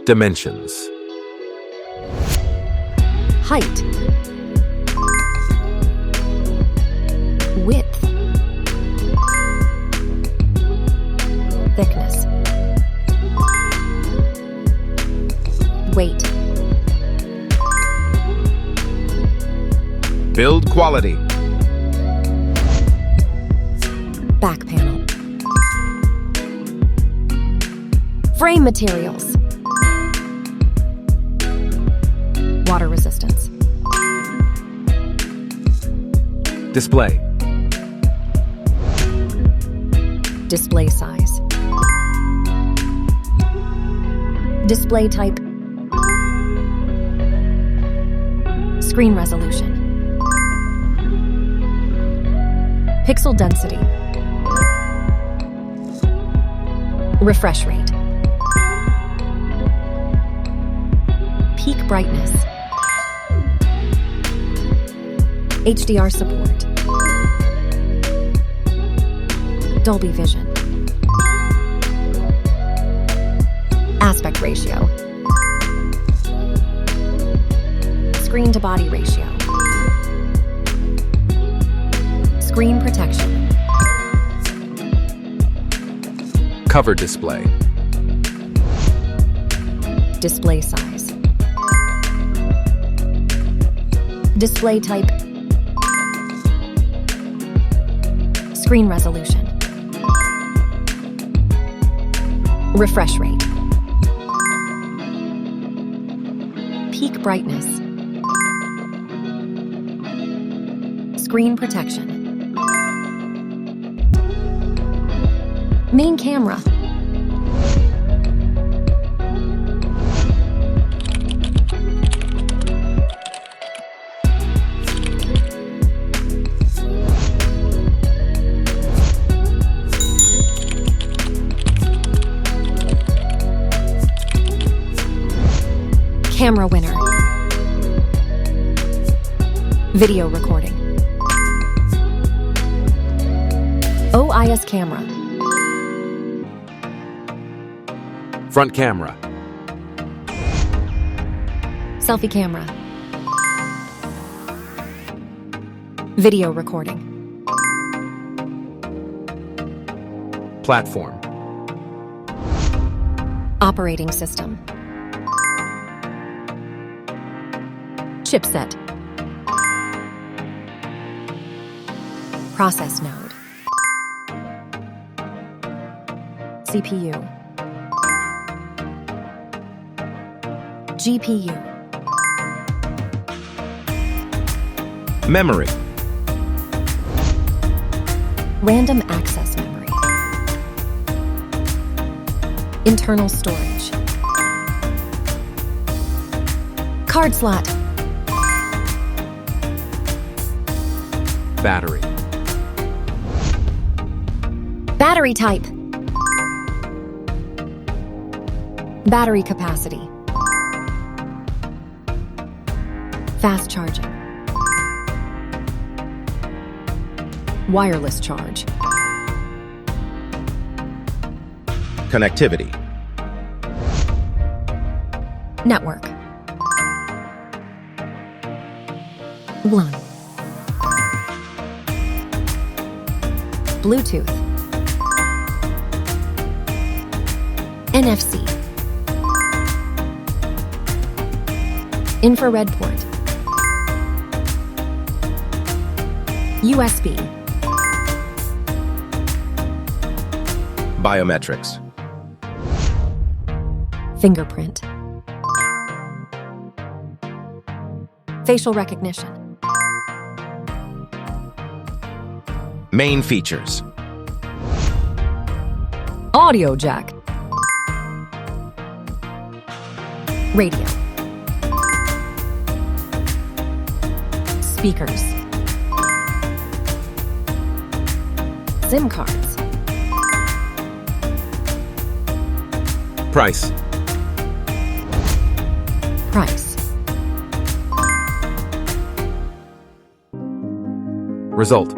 Dimensions. Height. Width. Thickness. Weight. Build quality. Back panel. Frame materials. Water resistance. Display. Display size. Display type. Screen resolution. Pixel density. Refresh rate. Peak brightness. HDR support. Dolby Vision. Aspect ratio. Screen to body ratio. Screen protection. Cover display. Display size. Display type. Screen resolution. Refresh rate. Peak brightness. Screen protection. Main camera. Camera winner. Video recording. OIS camera. Front camera. Selfie camera. Video recording. Platform. Operating system. Chipset. Process node. CPU. GPU. Memory. Random access memory. Internal storage. Card slot. Battery. Battery type. Battery capacity. Fast charging. Wireless charge. Connectivity. Network. LAN. Bluetooth. NFC. Infrared port. USB. Biometrics. Fingerprint. Facial recognition. Main features. Audio jack. Radio. Speakers. SIM cards. Price. Price. Result.